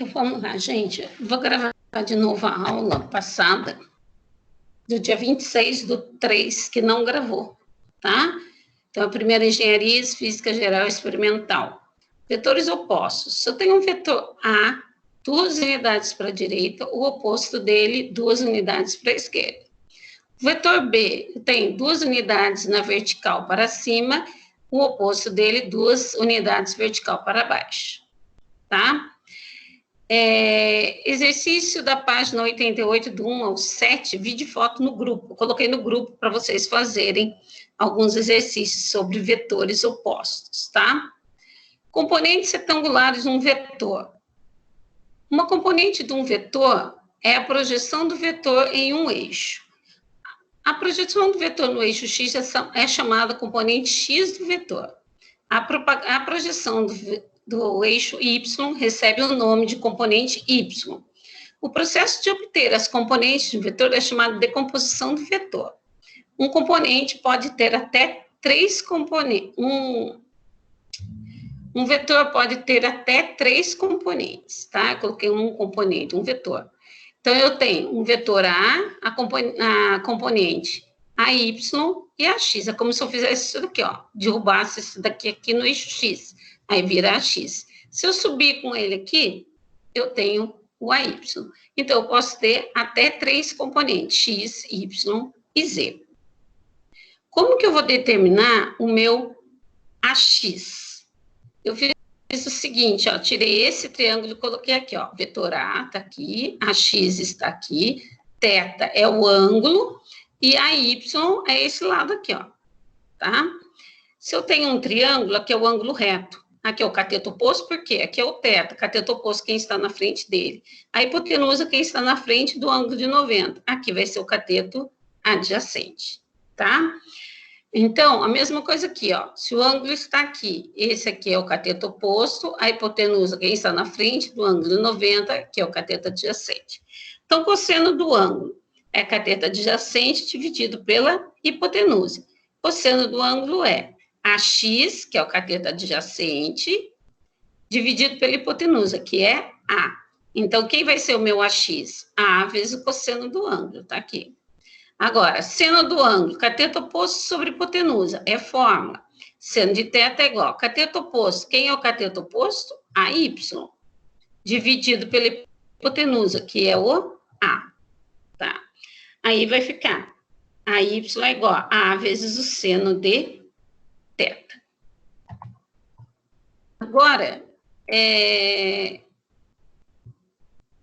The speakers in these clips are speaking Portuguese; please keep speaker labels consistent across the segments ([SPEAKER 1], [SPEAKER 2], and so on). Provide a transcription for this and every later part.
[SPEAKER 1] Então, vamos lá, gente. Vou gravar de novo a aula passada, do dia 26/3, que não gravou, tá? Então, a primeira engenharia física geral experimental. Vetores opostos. Se eu tenho um vetor A, 2 unidades para a direita, o oposto dele, 2 unidades para a esquerda. O vetor B, eu tenho 2 unidades na vertical para cima, o oposto dele, 2 unidades vertical para baixo, tá? Exercício da página 88, do 1 ao 7, vídeo e foto no grupo. Eu coloquei no grupo para vocês fazerem alguns exercícios sobre vetores opostos, tá? Componentes retangulares de um vetor. Uma componente de um vetor é a projeção do vetor em um eixo. A projeção do vetor no eixo X é chamada componente X do vetor. A projeção do eixo Y recebe o nome de componente Y. O processo de obter as componentes do vetor é chamado de decomposição do vetor. Um componente pode ter até 3 componentes. Um vetor pode ter até 3 componentes, tá? Eu coloquei um componente, um vetor. Então, eu tenho um vetor a componente AY e AX. É como se eu fizesse isso daqui, ó. Derrubasse isso daqui aqui no eixo X. Aí vira AX. Se eu subir com ele aqui, eu tenho o AY. Então, eu posso ter até 3 componentes, X, Y e Z. Como que eu vou determinar o meu AX? Eu fiz o seguinte, ó, tirei esse triângulo e coloquei aqui, ó, vetor A está aqui, AX está aqui, θ é o ângulo e a Y é esse lado aqui, ó, tá? Se eu tenho um triângulo, aqui é o ângulo reto, aqui é o cateto oposto, por quê? Aqui é o θ, cateto oposto, quem está na frente dele. A hipotenusa, quem está na frente do ângulo de 90. Aqui vai ser o cateto adjacente, tá? Então, a mesma coisa aqui, ó. Se o ângulo está aqui, esse aqui é o cateto oposto, a hipotenusa, quem está na frente do ângulo 90, que é o cateto adjacente. Então, cosseno do ângulo é cateto adjacente dividido pela hipotenusa. Cosseno do ângulo é AX, que é o cateto adjacente, dividido pela hipotenusa, que é A. Então, quem vai ser o meu AX? A vezes o cosseno do ângulo, tá aqui. Agora, seno do ângulo, cateto oposto sobre hipotenusa, é fórmula. Seno de θ é igual. Cateto oposto, quem é o cateto oposto? AY, dividido pela hipotenusa, que é o A. Tá? Aí vai ficar AY é igual a A vezes o seno de θ. Agora,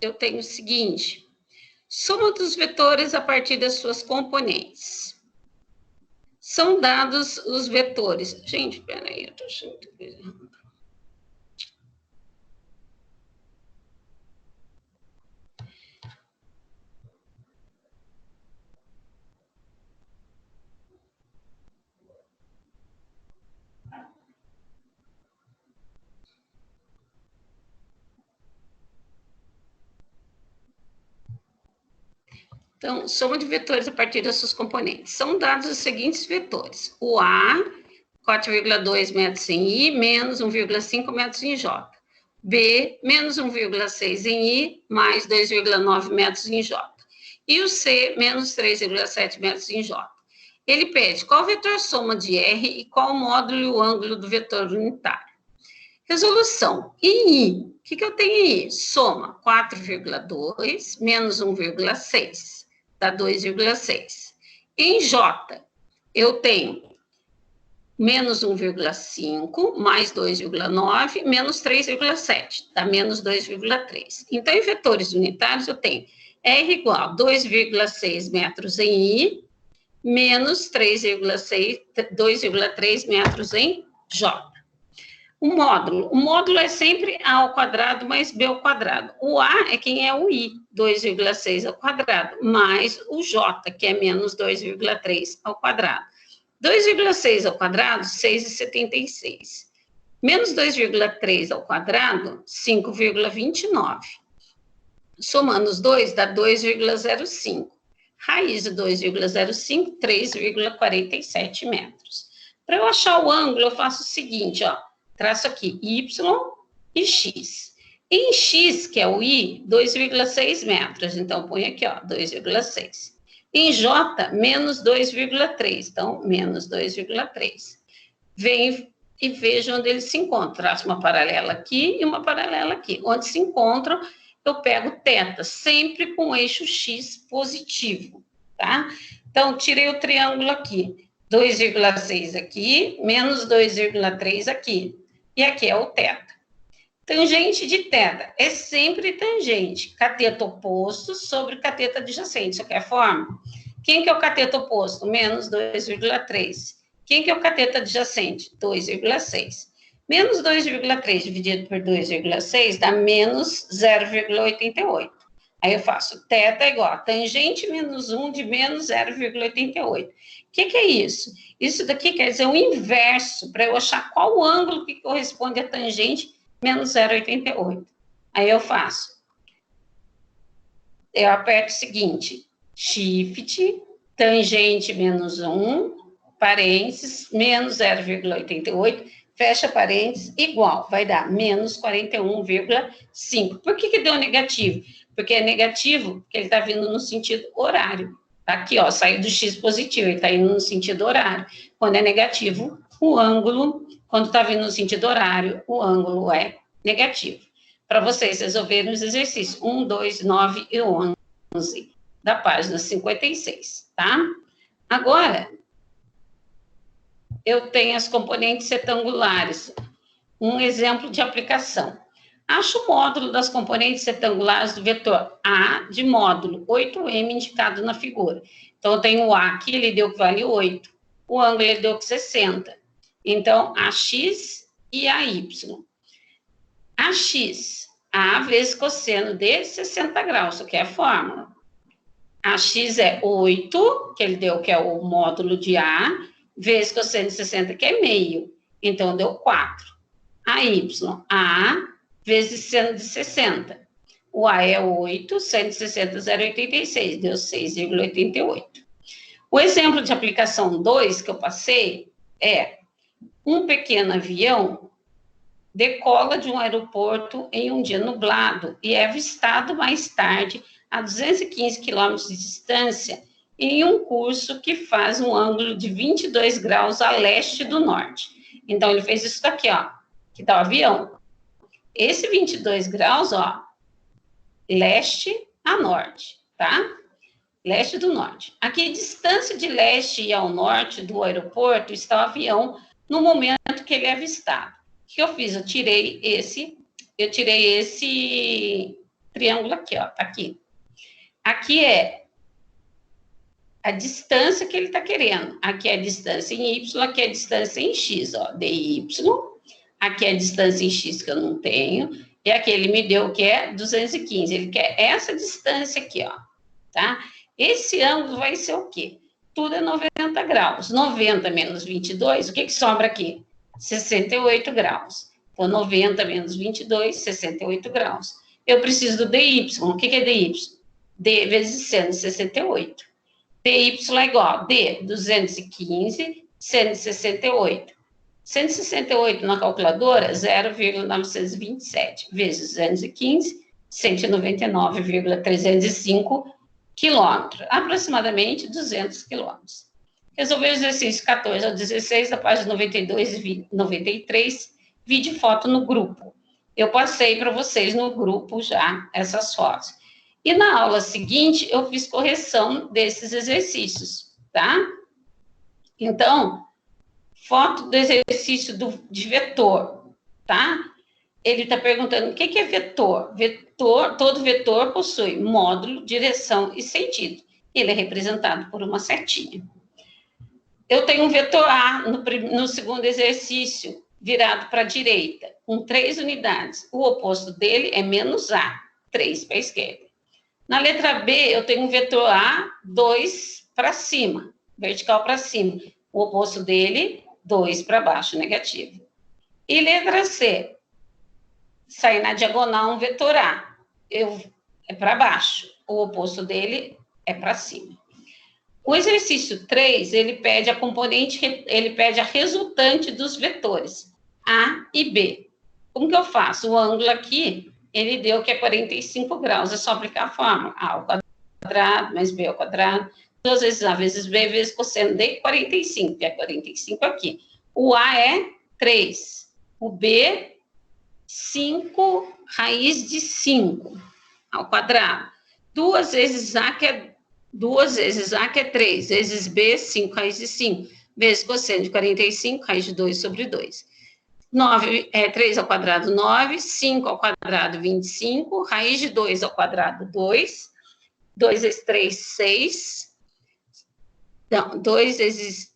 [SPEAKER 1] eu tenho o seguinte... Soma dos vetores a partir das suas componentes. São dados os vetores. Gente, peraí, eu estou achando que coisa errada. Então, soma de vetores a partir das suas componentes. São dados os seguintes vetores. O A, 4,2 metros em I, menos 1,5 metros em J. B, menos 1,6 em I, mais 2,9 metros em J. E o C, menos 3,7 metros em J. Ele pede qual vetor soma de R e qual o módulo e o ângulo do vetor unitário. Resolução. Em I, o que eu tenho em I? Soma 4,2 menos 1,6. Dá 2,6. Em J, eu tenho menos 1,5, mais 2,9, menos 3,7, dá menos 2,3. Então, em vetores unitários, eu tenho R igual a 2,6 metros em I, menos 2,3 metros em J. O módulo é sempre A ao quadrado mais B ao quadrado. O A é quem é o I, 2,6 ao quadrado, mais o J, que é menos 2,3 ao quadrado. 2,6 ao quadrado, 6,76. Menos 2,3 ao quadrado, 5,29. Somando os dois, dá 2,05. Raiz de 2,05, 3,47 metros. Para eu achar o ângulo, eu faço o seguinte, ó. Traço aqui Y e X. Em X, que é o I, 2,6 metros. Então, põe aqui, ó, 2,6. Em J, menos 2,3. Então, menos 2,3. Vem e veja onde eles se encontram. Traço uma paralela aqui e uma paralela aqui. Onde se encontram, eu pego θ, sempre com o eixo X positivo, tá? Então, tirei o triângulo aqui. 2,6 aqui, menos 2,3 aqui. E aqui é o θ. Tangente de θ é sempre tangente, cateto oposto sobre cateto adjacente. Isso aqui é a forma. Quem que é o cateto oposto? Menos 2,3. Quem que é o cateto adjacente? 2,6. Menos 2,3 dividido por 2,6 dá menos 0,88. Aí eu faço θ é igual a tangente menos 1 de menos 0,88. O que é isso? Isso daqui quer dizer o inverso, para eu achar qual o ângulo que corresponde à tangente menos 0,88. Aí eu faço. Eu aperto o seguinte, shift, tangente menos 1, parênteses, menos 0,88, fecha parênteses, igual, vai dar menos 41,5. Por que deu negativo? Porque é negativo, porque ele está vindo no sentido horário. Aqui, ó, saiu do X positivo, ele está indo no sentido horário. Quando é negativo, o ângulo, quando está vindo no sentido horário, o ângulo é negativo. Para vocês resolverem os exercícios 1, 2, 9 e 11 da página 56, tá? Agora, eu tenho as componentes retangulares. Um exemplo de aplicação. Acho o módulo das componentes retangulares do vetor A de módulo 8m indicado na figura. Então, eu tenho o A aqui, ele deu que vale 8. O ângulo, ele deu que 60. Então, AX e AY. AX, A vezes cosseno de 60 graus, isso aqui é a fórmula. AX é 8, que ele deu que é o módulo de A, vezes cosseno de 60, que é meio. Então, deu 4. AY, A vezes seno de 60. O A é 8, seno de 60, 0,86, deu 6,88. O exemplo de aplicação 2 que eu passei é um pequeno avião decola de um aeroporto em um dia nublado e é avistado mais tarde a 215 quilômetros de distância em um curso que faz um ângulo de 22 graus a leste do norte. Então, ele fez isso daqui, ó, que tá o avião. Esse 22 graus, ó, leste a norte, tá? Leste do norte. Aqui, distância de leste e ao norte do aeroporto está o avião no momento que ele é avistado. O que eu fiz? Eu tirei esse triângulo aqui, ó, tá aqui. Aqui é a distância que ele está querendo. Aqui é a distância em Y, aqui é a distância em X, ó, DY. Aqui é a distância em X que eu não tenho. E aqui ele me deu o que é 215. Ele quer essa distância aqui, ó, tá? Esse ângulo vai ser o quê? Tudo é 90 graus. 90 menos 22, o que sobra aqui? 68 graus. Então, 90 menos 22, 68 graus. Eu preciso do DY. O que é DY? D vezes seno de 68. DY é igual a D, 215, seno de 68. 168 na calculadora, 0,927, vezes 215, 199,305 quilômetros, aproximadamente 200 quilômetros. Resolver o exercício 14 ao 16, da página 92 e 93, vídeo e foto no grupo. Eu passei para vocês no grupo já essas fotos. E na aula seguinte, eu fiz correção desses exercícios, tá? Então, foto do exercício de vetor, tá? Ele está perguntando o que é vetor. Todo vetor possui módulo, direção e sentido. Ele é representado por uma setinha. Eu tenho um vetor A no segundo exercício, virado para a direita, com 3 unidades. O oposto dele é menos A, 3 para a esquerda. Na letra B, eu tenho um vetor A, 2 para cima, vertical para cima. O oposto dele, 2 para baixo, negativo. E letra C, sai na diagonal um vetor A, é para baixo. O oposto dele é para cima. O exercício 3, ele pede a resultante dos vetores A e B. Como que eu faço? O ângulo aqui, ele deu que é 45 graus. É só aplicar a fórmula. A ao quadrado mais B ao quadrado. 2 vezes A vezes B vezes cosseno de 45, que é 45 aqui. O A é 3. O B, 5 raiz de 5 ao quadrado. 2 vezes A, que é 2 vezes A, que é 3, vezes B, 5 raiz de 5, vezes cosseno de 45, raiz de 2 sobre 2. 3 ao quadrado, 9, 5 ao quadrado, 25, raiz de 2 ao quadrado, 2, 2 vezes 3, 6, não, 2 vezes,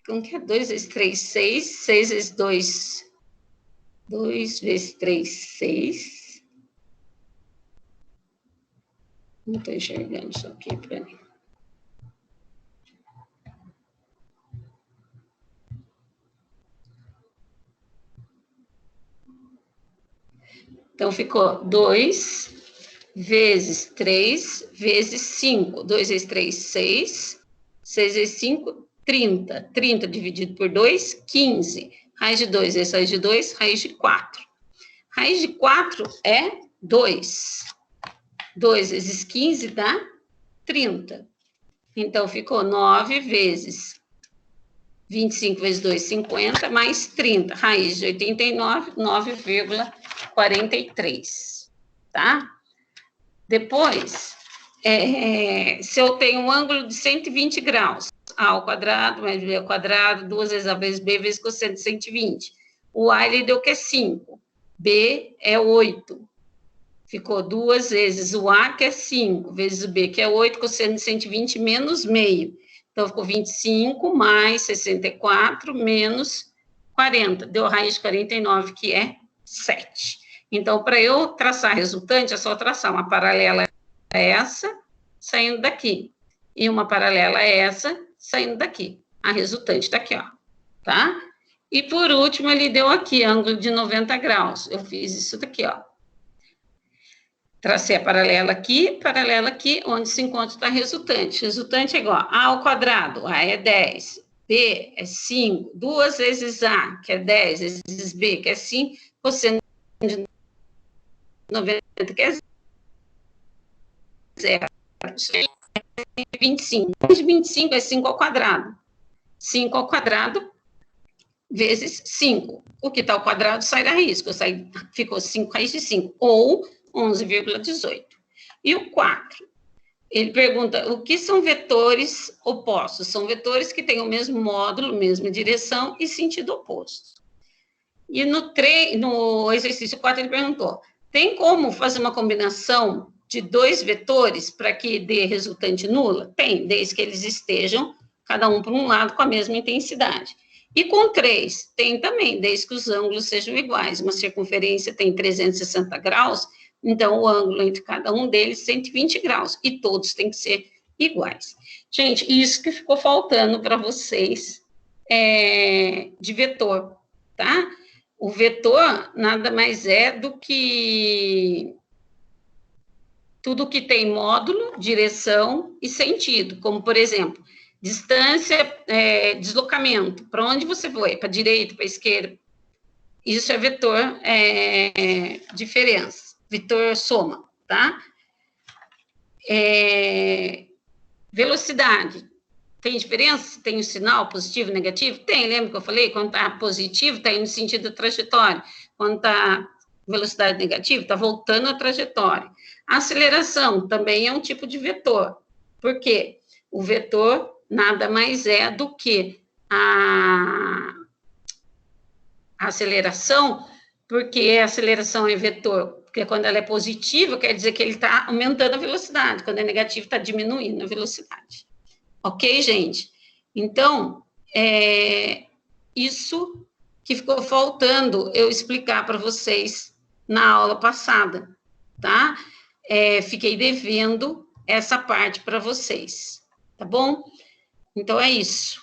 [SPEAKER 1] como que é? 2 vezes 3, 6, 6 vezes 2, 2 vezes 3, 6. Não estou enxergando isso aqui, peraí. Então, ficou 2 vezes 3 vezes 5. 2 vezes 3, 6. 6 vezes 5, 30. 30 dividido por 2, 15. Raiz de 2 vezes raiz de 2, raiz de 4. Raiz de 4 é 2. 2 vezes 15 dá 30. Então, ficou 9 vezes 25 vezes 2, 50, mais 30. Raiz de 89, 9,43. Tá? Depois, se eu tenho um ângulo de 120 graus, A ao quadrado, mais B ao quadrado, 2 vezes A vezes B, vezes cosseno de 120. O A, ele deu que é 5. B é 8. Ficou 2 vezes o A, que é 5, vezes o B, que é 8, cosseno de 120 menos meio. Então, ficou 25 mais 64 menos 40. Deu a raiz de 49, que é 7. Então, para eu traçar a resultante, é só traçar uma paralela a essa, saindo daqui. E uma paralela a essa, saindo daqui. A resultante está aqui, ó. Tá? E, por último, ele deu aqui, ângulo de 90 graus. Eu fiz isso daqui, ó. Tracei a paralela aqui, onde se encontra a resultante. Resultante é igual a A ao quadrado, A é 10, B é 5, 2 vezes A, que é 10, vezes B, que é 5, cosseno de 90, que é 0. 25. 25 é 5 ao quadrado. 5 ao quadrado vezes 5. O que está ao quadrado sai da raiz, ficou 5 raiz de 5, ou 11,18. E o 4, ele pergunta, o que são vetores opostos? São vetores que têm o mesmo módulo, mesma direção e sentido oposto. E no exercício 4, ele perguntou, tem como fazer uma combinação de 2 vetores para que dê resultante nula? Tem, desde que eles estejam, cada um por um lado, com a mesma intensidade. E com 3, tem também, desde que os ângulos sejam iguais. Uma circunferência tem 360 graus, então o ângulo entre cada um deles é 120 graus, e todos têm que ser iguais. Gente, isso que ficou faltando para vocês de vetor, tá? O vetor nada mais é do que tudo que tem módulo, direção e sentido, como, por exemplo, distância, deslocamento, para onde você foi, para a direita, para a esquerda, isso é vetor diferença, vetor soma, tá? Velocidade, tem diferença? Tem o sinal positivo e negativo? Tem, lembra que eu falei? Quando está positivo, está indo no sentido da trajetória. Quando está velocidade negativa, está voltando a trajetória. A aceleração também é um tipo de vetor. Por quê? O vetor nada mais é do que a aceleração, porque a aceleração é vetor, porque quando ela é positiva, quer dizer que ele está aumentando a velocidade, quando é negativo, está diminuindo a velocidade. Ok, gente? Então, isso que ficou faltando eu explicar para vocês na aula passada, tá? Fiquei devendo essa parte para vocês, tá bom? Então, é isso.